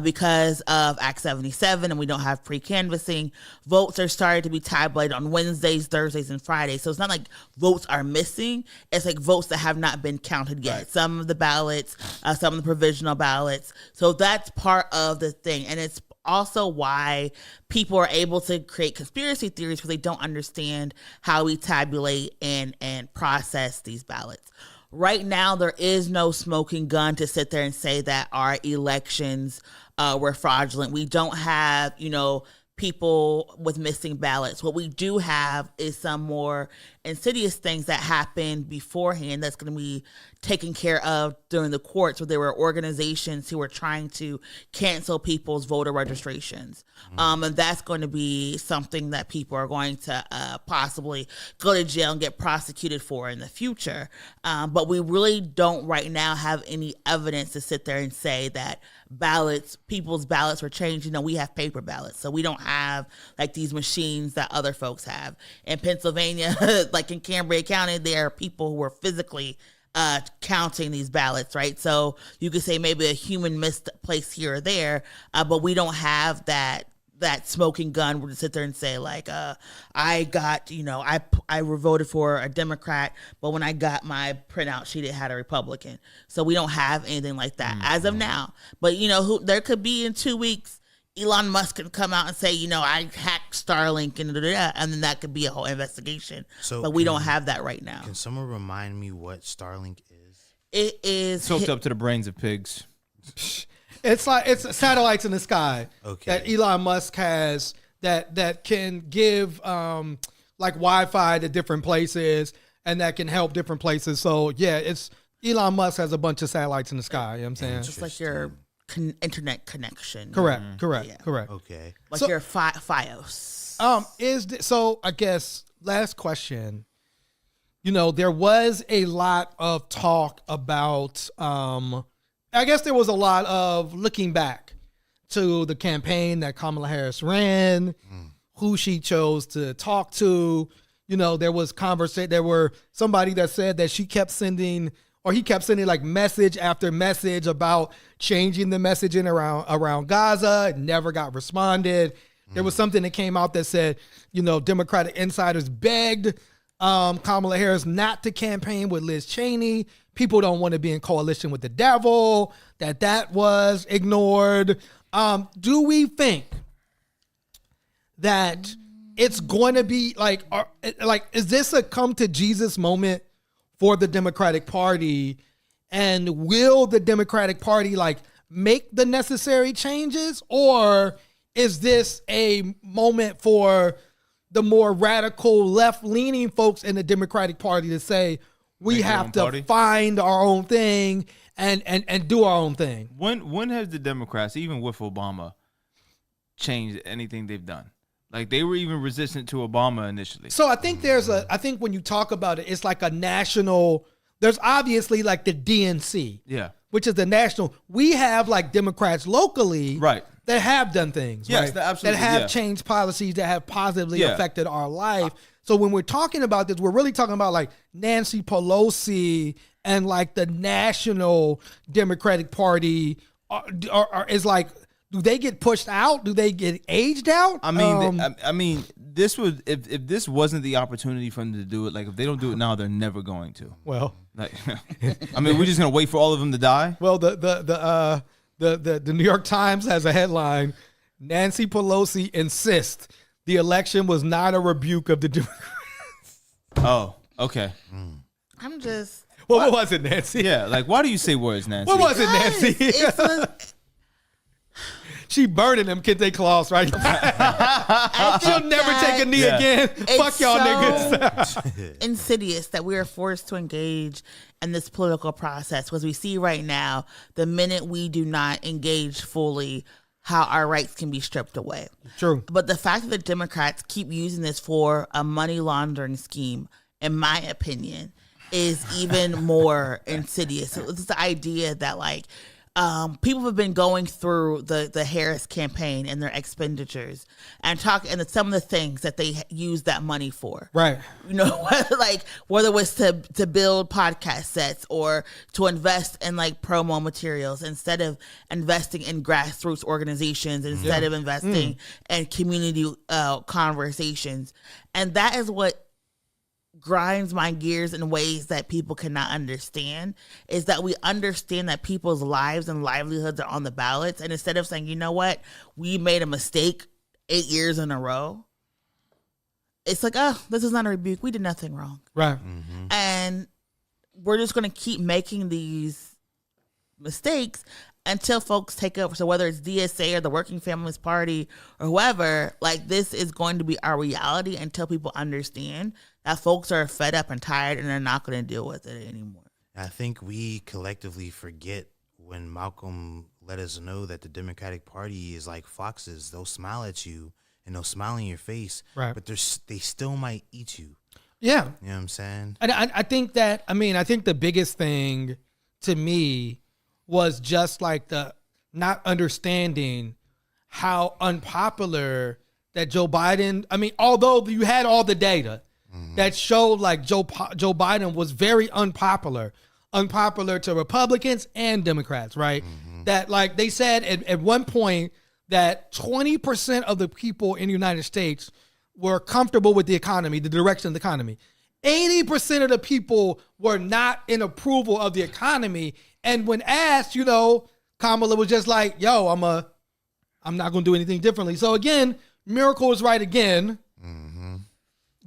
Because of Act 77 and we don't have pre-canvassing, votes are starting to be tabulated on Wednesdays, Thursdays, and Fridays. So it's not like votes are missing. It's like votes that have not been counted yet. Right. Some of the ballots, some of the provisional ballots. So that's part of the thing. And it's also why people are able to create conspiracy theories, because they don't understand how we tabulate and process these ballots. Right now, there is no smoking gun to sit there and say that our elections were fraudulent. We don't have, people with missing ballots. What we do have is some more insidious things that happened beforehand that's going to be taken care of during the courts, where there were organizations who were trying to cancel people's voter registrations. And that's going to be something that people are going to possibly go to jail and get prosecuted for in the future. But we really don't right now have any evidence to sit there and say that people's ballots were changed. We have paper ballots, so we don't have like these machines that other folks have. In Pennsylvania, like in Cambria County, there are people who are physically counting these ballots, right? So you could say maybe a human missed place here or there, but we don't have that smoking gun where to sit there and say like, I got, I voted for a Democrat, but when I got my printout sheet, it had a Republican. So we don't have anything like that as of now. But there could be in 2 weeks, Elon Musk could come out and say, I hacked Starlink and then that could be a whole investigation. So but we don't have that right now. Can someone remind me what Starlink is? It is hooked up to the brains of pigs. It's satellites in the sky that Elon Musk has that can give like Wi-Fi to different places and that can help different places. So yeah, it's Elon Musk has a bunch of satellites in the sky. You know what I'm saying? Just like your internet connection. Correct. Okay. Like your FiOS. So I guess last question. There was a lot of talk about I guess there was a lot of looking back to the campaign that Kamala Harris ran, who she chose to talk to. There was there were somebody that said that he kept sending like message after message about changing the messaging around Gaza. It never got responded. There was something that came out that said, Democratic insiders begged Kamala Harris not to campaign with Liz Cheney. People don't want to be in coalition with the devil. That was ignored. Do we think that it's going to be like is this a come to Jesus moment for the Democratic Party? And will the Democratic Party make the necessary changes? Or is this a moment for the more radical left-leaning folks in the Democratic Party to say, we have to find our own thing and do our own thing? When has the Democrats, even with Obama, changed anything they've done? Like, they were even resistant to Obama initially. So I think I think when you talk about it, it's like a national, there's obviously like the DNC. Yeah. Which is the national. We have like Democrats locally. Right. That have done things. Yes, right? absolutely. That have changed policies that have positively affected our life. So when we're talking about this, we're really talking about like Nancy Pelosi and like the national Democratic Party is like, do they get pushed out? Do they get aged out? I mean, this would if this wasn't the opportunity for them to do it. Like, if they don't do it now, they're never going to. Well, like, we're just gonna wait for all of them to die. Well, the New York Times has a headline: Nancy Pelosi insists the election was not a rebuke of the Democrats. Oh, okay. I'm just. what was it, Nancy? Yeah, like why do you say words, Nancy? What was it, Nancy? She burning them kente cloths right now. She'll never take a knee again. Fuck y'all niggas. Insidious that we are forced to engage in this political process because we see right now the minute we do not engage fully, how our rights can be stripped away. True. But the fact that the Democrats keep using this for a money laundering scheme, in my opinion, is even more insidious. So it's the idea that like people have been going through the Harris campaign and their expenditures and some of the things that they use that money for. Right. You know, whether it was to build podcast sets or to invest in like promo materials instead of investing in grassroots organizations, instead of investing in community conversations. And that is what grinds my gears in ways that people cannot understand, is that we understand that people's lives and livelihoods are on the ballots. And instead of saying, you know what, we made a mistake 8 years in a row, it's like, oh, this is not a rebuke. We did nothing wrong. Right. And we're just going to keep making these mistakes until folks take over. So whether it's DSA or the Working Families Party or whoever, like this is going to be our reality until people understand that folks are fed up and tired and they're not going to deal with it anymore. I think we collectively forget when Malcolm let us know that the Democratic Party is like foxes. They'll smile at you and they'll smile in your face, right? But they still might eat you. Yeah. You know what I'm saying? And I think that, I think the biggest thing to me was just like the not understanding how unpopular that Joe Biden, although you had all the data that showed like Joe Biden was very unpopular to Republicans and Democrats, right? That like they said at one point that 20% of the people in the United States were comfortable with the economy, the direction of the economy. 80% of the people were not in approval of the economy. And when asked, Kamala was just like, yo, I'm not going to do anything differently. So again, Miracle was right again.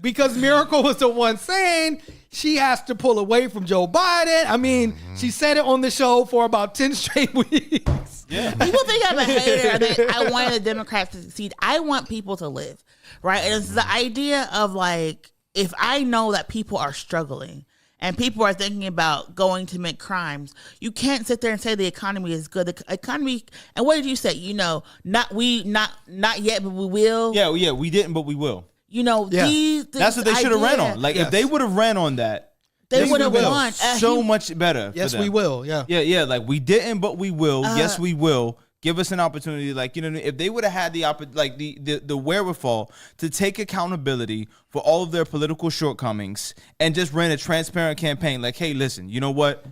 Because Miracle was the one saying she has to pull away from Joe Biden. She said it on the show for about 10 straight weeks. Yeah. People think I'm a hater. I want the Democrats to succeed. I want people to live, right? And it's the idea of like, if I know that people are struggling and people are thinking about going to commit crimes, you can't sit there and say the economy is good. The economy, and what did you say? Not yet, but we will. Yeah, we didn't, but we will. That's what they should have ran on. Like if they would have ran on that, they would have won so much better. Yes, we will. Yeah. Like we didn't, but we will. Yes, we will. Give us an opportunity. Like if they would have had the wherewithal to take accountability for all of their political shortcomings and just ran a transparent campaign. Like, hey, listen, you know what?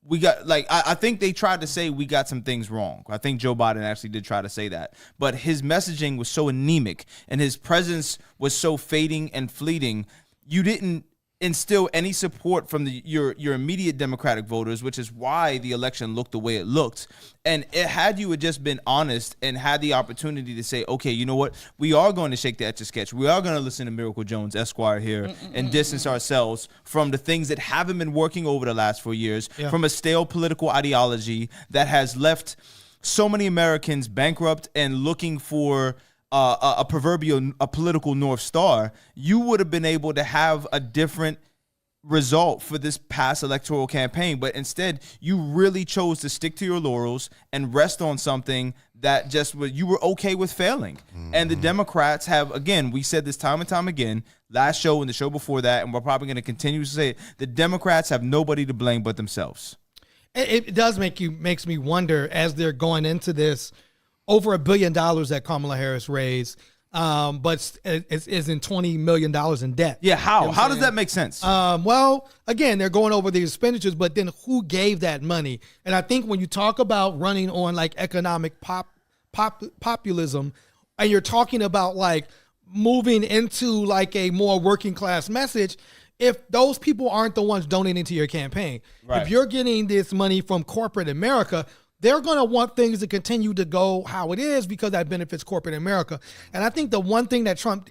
We got I think they tried to say we got some things wrong. I think Joe Biden actually did try to say that, but his messaging was so anemic and his presence was so fading and fleeting. You didn't instill any support from your immediate Democratic voters, which is why the election looked the way it looked. And had you just been honest and had the opportunity to say, okay, you know what, we are going to shake the Etch-a-Sketch. We are going to listen to Miracle Jones, Esquire here, and distance ourselves from the things that haven't been working over the last 4 years, from a stale political ideology that has left so many Americans bankrupt and looking for a political North Star. You would have been able to have a different result for this past electoral campaign, but instead you really chose to stick to your laurels and rest on something that you were okay with failing. And the Democrats have, again, we said this time and time again, last show and the show before that, and we're probably going to continue to say it, the Democrats have nobody to blame but themselves. It does makes me wonder as they're going into this, over $1 billion that Kamala Harris raised, but is in $20 million in debt. Yeah, how? How does that make sense? Well, again, they're going over the expenditures, but then who gave that money? And I think when you talk about running on like economic populism, and you're talking about like moving into like a more working class message, if those people aren't the ones donating to your campaign, if you're getting this money from corporate America, they're going to want things to continue to go how it is because that benefits corporate America. And I think the one thing that Trump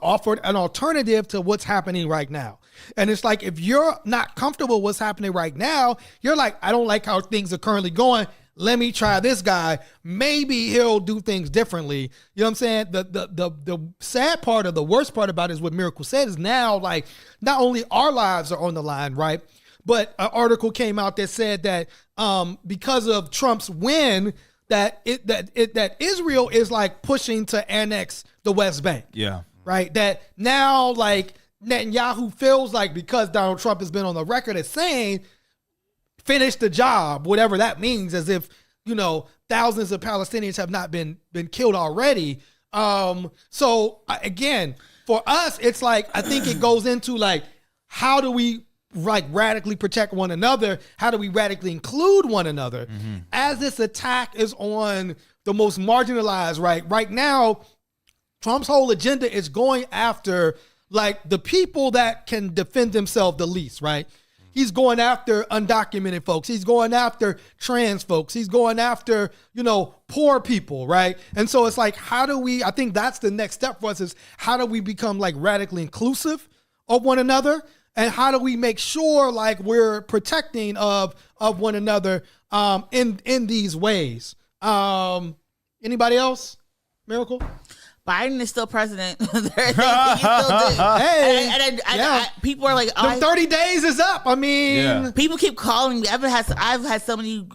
offered an alternative to what's happening right now. And it's like, if you're not comfortable with what's happening right now, you're like, I don't like how things are currently going. Let me try this guy. Maybe he'll do things differently. You know what I'm saying? The sad part, or the worst part about it, is what Miracle said, is now, like, not only our lives are on the line, right? But an article came out that said that because of Trump's win, that Israel is like pushing to annex the West Bank. Yeah. Right. That now, like, Netanyahu feels like, because Donald Trump has been on the record as saying, finish the job, whatever that means, as if, thousands of Palestinians have not been killed already. So again, for us, it's like, I think it goes into like, how do we radically protect one another? How do we radically include one another? Mm-hmm. As this attack is on the most marginalized, right now, Trump's whole agenda is going after like the people that can defend themselves the least, right? He's going after undocumented folks. He's going after trans folks. He's going after, poor people, right? And so it's like, I think that's the next step for us, is how do we become like radically inclusive of one another? And how do we make sure like we're protecting of one another in these ways? Anybody else? Miracle? Biden is still president. There are things he can still do. Hey, and people are like, 30 days is up. I mean, people keep calling me. I've had so many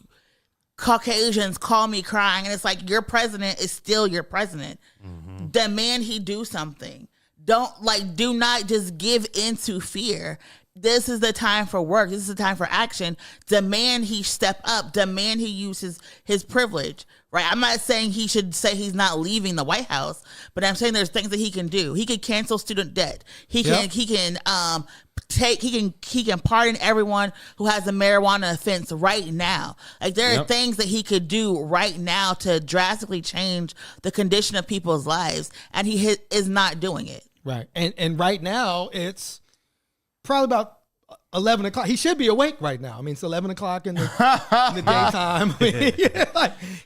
Caucasians call me crying, and it's like, your president is still your president. Mm-hmm. Demand he do something. Do not just give into fear. This is the time for work. This is the time for action. Demand he step up. Demand he uses his privilege. Right? I'm not saying he should say he's not leaving the White House, but I'm saying there's things that he can do. He can cancel student debt. He can pardon everyone who has a marijuana offense right now. Like, there are things that he could do right now to drastically change the condition of people's lives, and he is not doing it. Right. And right now it's probably about 11 o'clock. He should be awake right now. I mean, it's 11 o'clock in the daytime. I mean,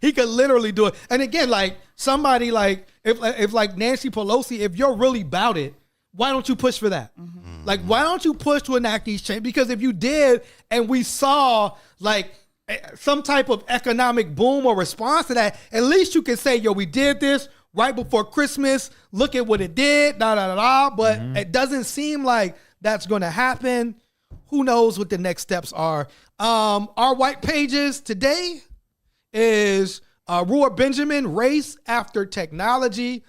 he could literally do it. And again, like, somebody like, if like Nancy Pelosi, if you're really about it, why don't you push for that? Mm-hmm. Like, why don't you push to enact these changes? Because if you did, and we saw like some type of economic boom or response to that, at least you can say, we did this right before Christmas. Look at what it did, But it doesn't seem like that's going to happen. Who knows what the next steps are? Our white pages today is Ruhr Benjamin, Race After Technology.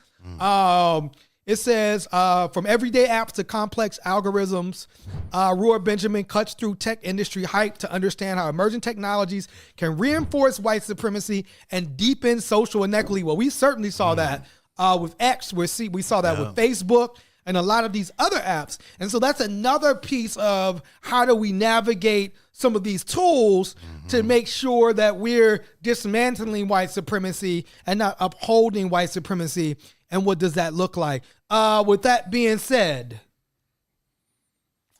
It says, from everyday apps to complex algorithms, Ruhr Benjamin cuts through tech industry hype to understand how emerging technologies can reinforce white supremacy and deepen social inequity. Well, we certainly saw that with X. We saw that with Facebook and a lot of these other apps. And so that's another piece of how do we navigate some of these tools to make sure that we're dismantling white supremacy and not upholding white supremacy. And what does that look like? With that being said,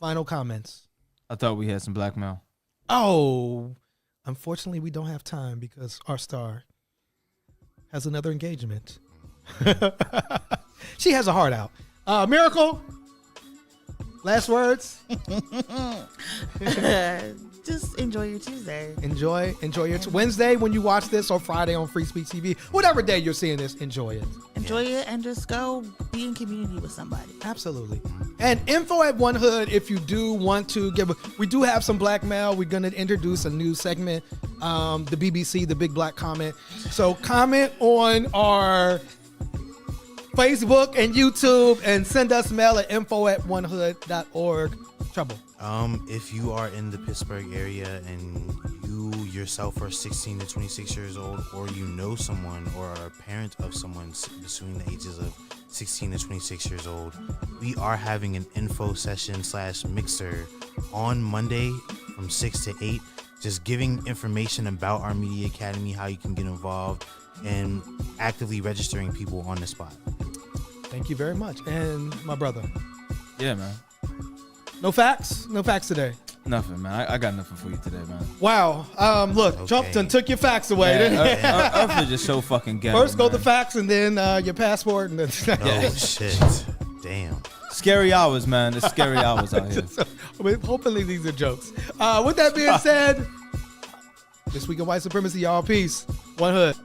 final comments. I thought we had some blackmail. Oh, unfortunately, we don't have time because our star has another engagement. She has a heart out. Miracle, last words. Just enjoy your Tuesday. Enjoy your Wednesday when you watch this, or Friday on Free Speech TV. Whatever day you're seeing this, enjoy it. Enjoy it, and just go be in community with somebody. Absolutely. And info at One Hood if you do want to we do have some blackmail. We're going to introduce a new segment, the BBC, the Big Black Comment. So comment on our Facebook and YouTube and send us mail at info@onehood.org. Trouble. If you are in the Pittsburgh area and you yourself are 16 to 26 years old, or you know someone or are a parent of someone between the ages of 16 to 26 years old, we are having an info session / mixer on Monday from 6 to 8, just giving information about our Media Academy, how you can get involved, and actively registering people on the spot. Thank you very much. And my brother. Yeah, man. No facts? No facts today. Nothing, man. I got nothing for you today, man. Wow. Look, Trump done took your facts away. Earth is just so fucking ghetto. First go man. the facts and then your passport and then. Oh shit! Damn. Scary hours, man. It's scary hours out here. Hopefully these are jokes. With that being said, this week in white supremacy, y'all. Peace. One hood.